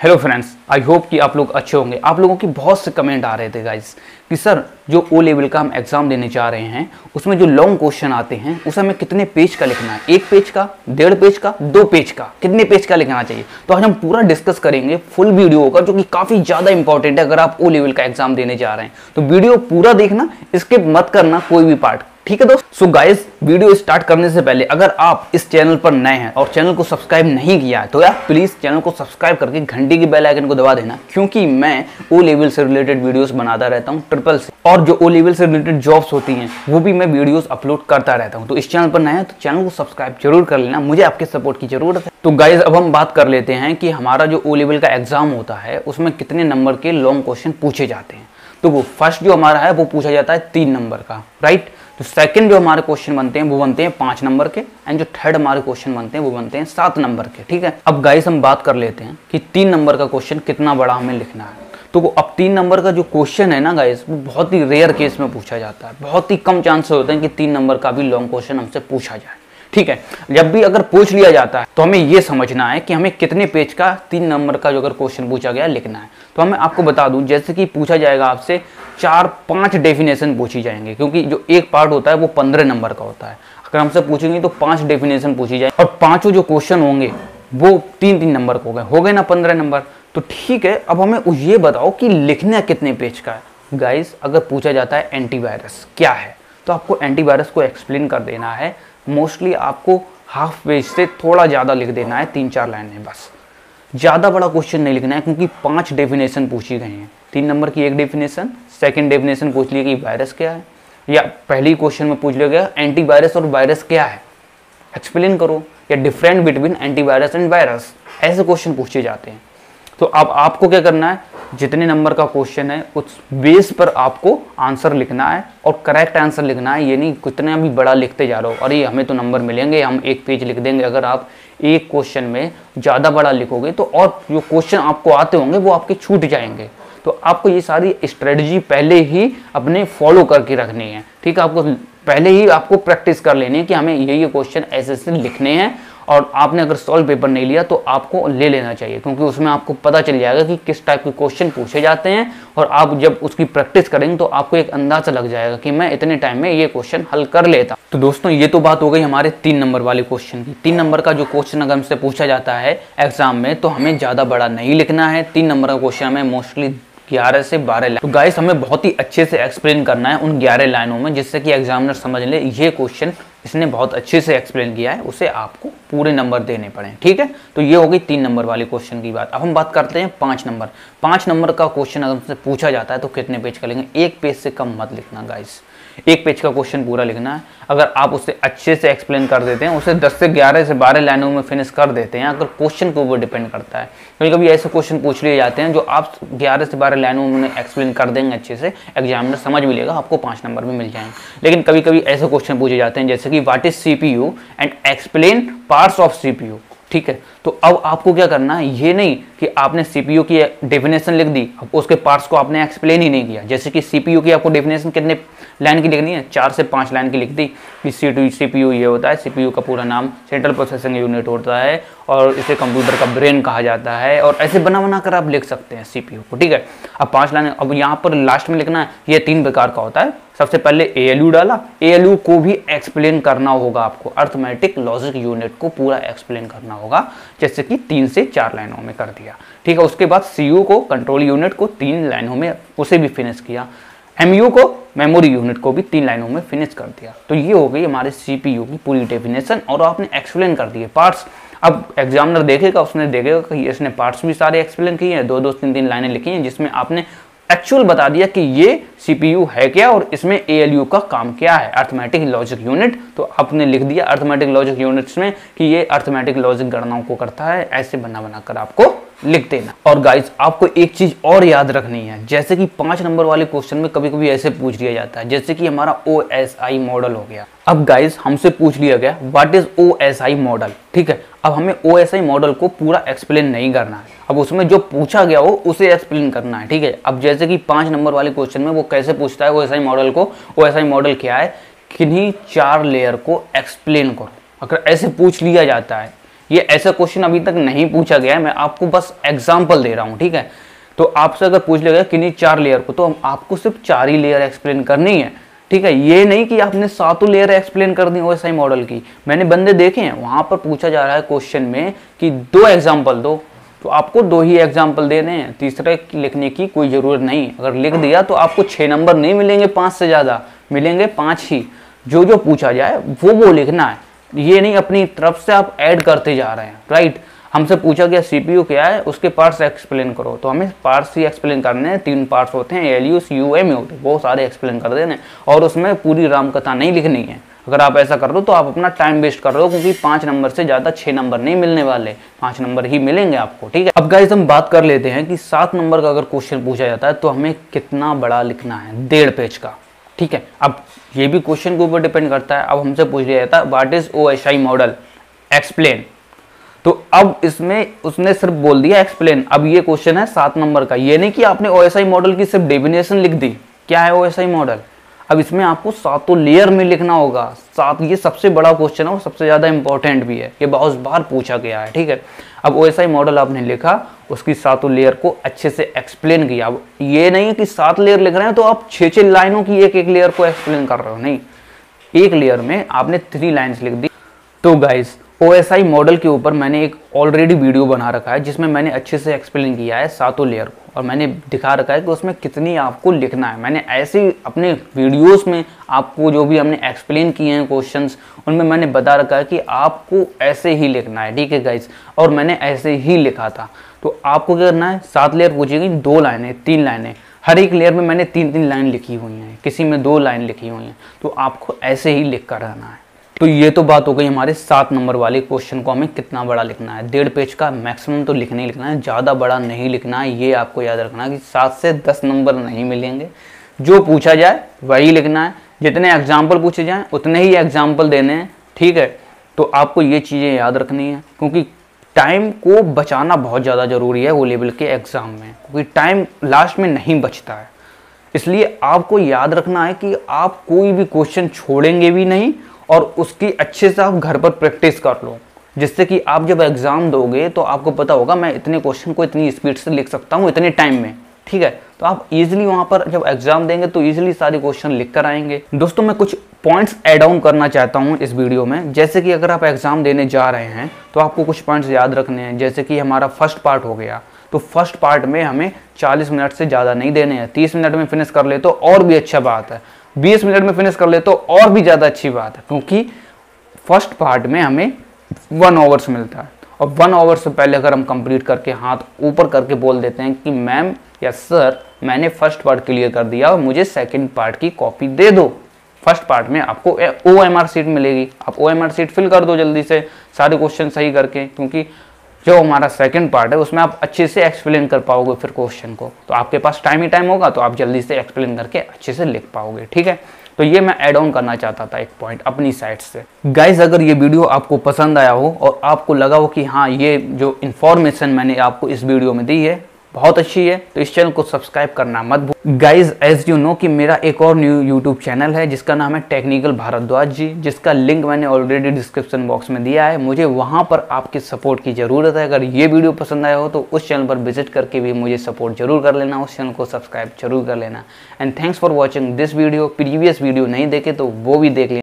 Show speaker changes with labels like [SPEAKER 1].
[SPEAKER 1] Hello friends, I hope कि आप लोग अच्छे होंगे। आप लोगों की बहुत से कमेंट आ रहे थे गाइस कि सर जो ओ लेवल का हम एग्जाम देने जा रहे हैं उसमें जो लॉन्ग क्वेश्चन आते हैं उसे हमें कितने पेज का लिखना है, 1 पेज का, 1.5 पेज का, 2 पेज का, कितने पेज का लिखना चाहिए। तो आज हम पूरा डिस्कस करेंगे फुल वीडियो होगा जो कि काफी ज्यादा इंपॉर्टेंट है अगर आप ओ लेवल का एग्जाम देने जा रहे हैं। तो वीडियो पूरा देखना, स्किप मत करना कोई भी पार्ट, ठीक है दोस्त। सो गाइस, वीडियो स्टार्ट करने से पहले अगर आप इस चैनल पर नए हैं और चैनल को सब्सक्राइब नहीं किया है तो यार प्लीज चैनल को सब्सक्राइब करके घंटी की बेल आइकन को दबा देना, क्योंकि मैं ओ लेवल से रिलेटेड वीडियोस बनाता रहता हूं ट्रिपल से, और जो ओ लेवल से रिलेटेड जॉब्स होती हैं वो भी मैं वीडियोस अपलोड करता रहता हूं। तो इस चैनल पर नए हैं तो चैनल को सब्सक्राइब जरूर कर लेना, मुझे आपके सपोर्ट की जरूरत है। तो गाइज अब हम बात कर लेते हैं कि हमारा जो ओ लेवल का एग्जाम होता है उसमें कितने नंबर के लॉन्ग क्वेश्चन पूछे जाते हैं। तो वो फर्स्ट जो हमारा है वो पूछा जाता है 3 नंबर का, राइट। तो सेकंड जो हमारे क्वेश्चन बनते हैं वो बनते हैं 5 नंबर के, एंड जो थर्ड हमारे क्वेश्चन बनते हैं वो बनते हैं 7 नंबर के, ठीक है। अब गाइस हम बात कर लेते हैं कि 3 नंबर का क्वेश्चन कितना बड़ा हमें लिखना है। तो अब 3 नंबर का जो क्वेश्चन है ना गाइस, वो बहुत ही रेयर केस में पूछा जाता है, बहुत ही कम चांसेस होते हैं कि 3 नंबर का भी लॉन्ग क्वेश्चन हमसे पूछा जाए, ठीक है। जब भी अगर पूछ लिया जाता है तो हमें यह समझना है कि हमें कितने पेज का 3 नंबर का जो अगर क्वेश्चन पूछा गया लिखना है। तो हमें आपको बता दूं, जैसे कि पूछा जाएगा आपसे 4-5 डेफिनेशन पूछी जाएंगे, क्योंकि जो एक पार्ट होता है वो 15 नंबर का होता है। अगर हमसे पूछेंगे तो 5 डेफिनेशन पूछी जाए और पांचों जो क्वेश्चन होंगे वो 3-3 नंबर के हो गए ना 15 नंबर। तो ठीक है, अब हमें ये बताओ कि लिखना कितने पेज का है। गाइस अगर पूछा जाता है एंटीवायरस क्या है तो आपको एंटीवायरस को एक्सप्लेन कर देना है। मोस्टली आपको हाफ पेज से थोड़ा ज़्यादा लिख देना है, 3-4 लाइनें बस। ज़्यादा बड़ा क्वेश्चन नहीं लिखना है, क्योंकि 5 डेफिनेशन पूछी गई हैं। 3 नंबर की 1 डेफिनेशन, सेकंड डेफिनेशन पूछ लिया कि वायरस क्या है, या पहली क्वेश्चन में पूछ लिया गया एंटीवायरस और वायरस क्या है, एक्सप्लेन करो, या different between antivirus and virus, ऐसे क्वेश्चन पूछे जाते हैं। तो अब आपको क्या करना है, जितने नंबर का क्वेश्चन है उस बेस पर आपको आंसर लिखना है और करेक्ट आंसर लिखना है। ये नहीं कितना भी बड़ा लिखते जा रहे हो, अरे हमें तो नंबर मिलेंगे, हम 1 पेज लिख देंगे। अगर आप एक क्वेश्चन में ज़्यादा बड़ा लिखोगे तो और जो क्वेश्चन आपको आते होंगे वो आपके छूट जाएंगे। तो आपको ये सारी स्ट्रेटजी पहले ही अपने फॉलो करके रखनी है, ठीक है। आपको पहले ही आपको प्रैक्टिस कर लेनी है कि हमें ये क्वेश्चन ऐसे लिखने हैं, और आपने अगर सॉल्व पेपर नहीं लिया तो आपको ले लेना चाहिए, क्योंकि उसमें आपको पता चल जाएगा कि किस टाइप के क्वेश्चन पूछे जाते हैं। और आप जब उसकी प्रैक्टिस करेंगे तो आपको एक अंदाजा लग जाएगा कि मैं इतने टाइम में ये क्वेश्चन हल कर लेता। तो दोस्तों ये तो बात हो गई हमारे 3 नंबर वाले क्वेश्चन की। 3 नंबर का जो क्वेश्चन अगर हमसे पूछा जाता है एग्जाम में तो हमें ज़्यादा बड़ा नहीं लिखना है। 3 नंबर का क्वेश्चन हमें मोस्टली 11 से 12 लाइन। तो गाइस हमें बहुत ही अच्छे से एक्सप्लेन करना है उन 11 लाइनों में, जिससे कि एग्जामिनर समझ ले ये क्वेश्चन इसने बहुत अच्छे से एक्सप्लेन किया है, उसे आपको पूरे नंबर देने पड़े, ठीक है। तो ये हो गई 3 नंबर वाले क्वेश्चन की बात। अब हम बात करते हैं 5 नंबर। 5 नंबर का क्वेश्चन अगर हमसे पूछा जाता है तो कितने पेज का लिखेंगे। 1 पेज से कम मत लिखना गाइस, 1 पेज का क्वेश्चन पूरा लिखना है। अगर आप उसे अच्छे से एक्सप्लेन कर देते हैं, उसे 10 से 11 से 12 लाइनों में फिनिश कर देते हैं, अगर क्वेश्चन के ऊपर डिपेंड करता है। कभी कभी ऐसे क्वेश्चन पूछ लिए जाते हैं जो आप 11 से 12 लाइनों में एक्सप्लेन कर देंगे अच्छे से, एग्जामिनर समझ भी लेगा, आपको 5 नंबर में मिल जाएंगे। लेकिन कभी कभी ऐसे क्वेश्चन पूछे जाते हैं जैसे कि what is CPU and explain parts of CPU, ठीक है। तो अब आपको क्या करना है, ये नहीं कि आपने CPU की डेफिनेशन लिख दी, अब उसके पार्ट्स को आपने एक्सप्लेन ही नहीं किया। जैसे कि CPU की आपको डेफिनेशन कितने लाइन की लिखनी है, 4 से 5 लाइन की लिख दी कि CPU ये होता है। CPU का पूरा नाम सेंट्रल प्रोसेसिंग यूनिट होता है और इसे कंप्यूटर का ब्रेन कहा जाता है, और ऐसे बना कर आप लिख सकते हैं CPU को, ठीक है। अब 5 लाइन। अब यहाँ पर लास्ट में लिखना है, ये 3 प्रकार का होता है। सबसे पहले ALU डाला, ALU को भी एक्सप्लेन करना होगा आपको, अर्थमेटिक लॉजिक यूनिट को पूरा एक्सप्लेन करना होगा, जैसे कि 3 से 4 लाइनों में कर दिया, ठीक है। उसके बाद CU को, कंट्रोल यूनिट को 3 लाइनों में उसे भी फिनिश किया। MU को, मेमोरी यूनिट को भी 3 लाइनों में फिनिश कर दिया। तो ये हो गई हमारे CPU की पूरी डेफिनेशन, और आपने एक्सप्लेन कर दिए पार्ट्स। अब एग्जामिनर देखेगा, उसने देखेगा कि इसने पार्ट्स भी सारे एक्सप्लेन किए हैं, 2-2, 3-3 लाइनें लिखी हैं जिसमें आपने एक्चुअल बता दिया कि ये CPU है क्या और इसमें ALU का काम क्या है, अर्थमेटिक लॉजिक यूनिट। तो आपने लिख दिया अर्थमेटिक लॉजिक यूनिट्स में कि ये अर्थमेटिक लॉजिक गणनाओं को करता है, ऐसे बना कर आपको लिख देना। और गाइस आपको एक चीज और याद रखनी है, जैसे कि 5 नंबर वाले क्वेश्चन में कभी कभी ऐसे पूछ लिया जाता है, जैसे कि हमारा OSI मॉडल हो गया। अब गाइस हमसे पूछ लिया गया व्हाट इज OSI मॉडल, ठीक है। अब हमें OSI मॉडल को पूरा एक्सप्लेन नहीं करना है, अब उसमें जो पूछा गया हो उसे एक्सप्लेन करना है, ठीक है। अब जैसे कि 5 नंबर वाले क्वेश्चन में वो कैसे पूछता है OSI मॉडल को, OSI मॉडल क्या है, किन्हीं 4 लेयर को एक्सप्लेन करो। अगर ऐसे पूछ लिया जाता है ये ऐसा क्वेश्चन अभी तक नहीं पूछा गया है, मैं आपको बस एग्जाम्पल दे रहा हूँ, ठीक है। तो आपसे अगर पूछ लेगा किन्हीं 4 लेयर को, तो आपको सिर्फ 4 ही लेयर एक्सप्लेन करनी है, ठीक है। ये नहीं कि आपने 7 लेयर एक्सप्लेन कर दी ओएसआई मॉडल की। मैंने बंदे देखे हैं, वहां पर पूछा जा रहा है क्वेश्चन में कि 2 एग्जाम्पल दो, तो आपको 2 ही एग्जाम्पल देने हैं, तीसरे लिखने की कोई जरूरत नहीं। अगर लिख दिया तो आपको 6 नंबर नहीं मिलेंगे, 5 से ज्यादा मिलेंगे, 5 ही। जो जो पूछा जाए वो लिखना है, ये नहीं अपनी तरफ से आप ऐड करते जा रहे हैं, राइट। हमसे पूछा गया सीपीयू क्या है, उसके पार्ट्स एक्सप्लेन करो, तो हमें पार्ट्स ही एक्सप्लेन करने हैं। 3 पार्ट्स होते हैं, एलयू, सीयू, एमयू, तो वो सारे एक्सप्लेन कर देने, और उसमें पूरी राम कथा नहीं लिखनी है। अगर आप ऐसा कर दो तो आप अपना टाइम वेस्ट कर रहे हो, क्योंकि 5 नंबर से ज्यादा 6 नंबर नहीं मिलने वाले, 5 नंबर ही मिलेंगे आपको, ठीक है। अब गाइस हम बात कर लेते हैं कि 7 नंबर का अगर क्वेश्चन पूछा जाता है तो हमें कितना बड़ा लिखना है, 1.5 पेज का, ठीक है। अब ये भी क्वेश्चन के ऊपर डिपेंड करता है। अब हमसे पूछ लिया जाता है what is OSI model, explain, तो अब इसमें उसने सिर्फ बोल दिया एक्सप्लेन। अब ये क्वेश्चन है 7 नंबर का, ये नहीं कि आपने ओएसआई मॉडल की सिर्फ डेफिनेशन लिख दी, क्या है ओएसआई मॉडल। अब इसमें आपको 7 लेयर में लिखना होगा, 7। ये सबसे बड़ा क्वेश्चन है और सबसे ज्यादा इंपॉर्टेंट भी है, ये बहुत बार पूछा गया है, ठीक है। अब ओएसआई मॉडल आपने लिखा, उसकी 7 लेयर को अच्छे से एक्सप्लेन किया। अब ये नहीं है कि 7 लेयर लिख रहे हैं तो आप 6 लाइनों की एक लेयर को एक्सप्लेन कर रहे हो, नहीं, एक लेयर में आपने 3 लाइन्स लिख दी। तो गाइस ओएसआई मॉडल के ऊपर मैंने एक ऑलरेडी वीडियो बना रखा है, जिसमें मैंने अच्छे से एक्सप्लेन किया है 7 लेयर को, और मैंने दिखा रखा है कि उसमें कितनी आपको लिखना है। मैंने ऐसे ही अपने वीडियोस में आपको जो भी हमने एक्सप्लेन किए हैं क्वेश्चंस, उनमें मैंने बता रखा है कि आपको ऐसे ही लिखना है, ठीक है गाइस। और मैंने ऐसे ही लिखा था। तो आपको क्या करना है, 7 लेयर पूछेगी, 2 लाइनें, 3 लाइनें, हर एक लेयर में मैंने 3-3 लाइन लिखी हुई हैं, किसी में 2 लाइन लिखी हुई हैं, तो आपको ऐसे ही लिख कर रहना है। तो ये तो बात हो गई हमारे 7 नंबर वाले क्वेश्चन को हमें कितना बड़ा लिखना है। 1.5 पेज का मैक्सिमम तो लिखना ही लिखना है, ज़्यादा बड़ा नहीं लिखना है। ये आपको याद रखना है कि 7 से 10 नंबर नहीं मिलेंगे, जो पूछा जाए वही लिखना है, जितने एग्जाम्पल पूछे जाएँ उतने ही एग्जाम्पल देने हैं, ठीक है। तो आपको ये चीज़ें याद रखनी है, क्योंकि टाइम को बचाना बहुत ज़्यादा ज़रूरी है ओ लेवल के एग्ज़ाम में, क्योंकि टाइम लास्ट में नहीं बचता है। इसलिए आपको याद रखना है कि आप कोई भी क्वेश्चन छोड़ेंगे भी नहीं, और उसकी अच्छे से आप घर पर प्रैक्टिस कर लो, जिससे कि आप जब एग्जाम दोगे तो आपको पता होगा मैं इतने क्वेश्चन को इतनी स्पीड से लिख सकता हूँ इतने टाइम में, ठीक है। तो आप इजीली वहां पर जब एग्जाम देंगे तो इजीली सारे क्वेश्चन लिख कर आएंगे। दोस्तों मैं कुछ पॉइंट्स ऐड ऑन करना चाहता हूँ इस वीडियो में, जैसे कि अगर आप एग्जाम देने जा रहे हैं तो आपको कुछ पॉइंट्स याद रखने हैं। जैसे कि हमारा फर्स्ट पार्ट हो गया, तो फर्स्ट पार्ट में हमें 40 मिनट से ज़्यादा नहीं देने हैं। 30 मिनट में फिनिश कर ले तो और भी अच्छा बात है, 20 मिनट में फिनिश कर ले तो और भी ज़्यादा अच्छी बात है, क्योंकि फर्स्ट पार्ट में हमें 1 आवर्स मिलता है। और 1 आवर से पहले अगर हम कंप्लीट करके हाथ ऊपर करके बोल देते हैं कि मैम या सर मैंने फर्स्ट पार्ट क्लियर कर दिया और मुझे सेकंड पार्ट की कॉपी दे दो, फर्स्ट पार्ट में आपको OMR सीट मिलेगी, आप OMR सीट फिल कर दो जल्दी से सारे क्वेश्चन सही करके, क्योंकि जो हमारा सेकंड पार्ट है उसमें आप अच्छे से एक्सप्लेन कर पाओगे फिर क्वेश्चन को, तो आपके पास टाइम ही टाइम होगा, तो आप जल्दी से एक्सप्लेन करके अच्छे से लिख पाओगे, ठीक है। तो ये मैं ऐड ऑन करना चाहता था एक पॉइंट अपनी साइड से। गाइज अगर ये वीडियो आपको पसंद आया हो और आपको लगा हो कि हाँ ये जो इन्फॉर्मेशन मैंने आपको इस वीडियो में दी है बहुत अच्छी है, तो इस चैनल को सब्सक्राइब करना मत भूल। गाइज एज यू नो कि मेरा एक और न्यू यूट्यूब चैनल है जिसका नाम है टेक्निकल भारद्वाज जी, जिसका लिंक मैंने ऑलरेडी डिस्क्रिप्शन बॉक्स में दिया है। मुझे वहां पर आपकी सपोर्ट की ज़रूरत है। अगर ये वीडियो पसंद आया हो तो उस चैनल पर विजिट करके भी मुझे सपोर्ट जरूर कर लेना, उस चैनल को सब्सक्राइब जरूर कर लेना। And thanks for watching this video. Previous video नहीं देखे तो वो भी देख लेना।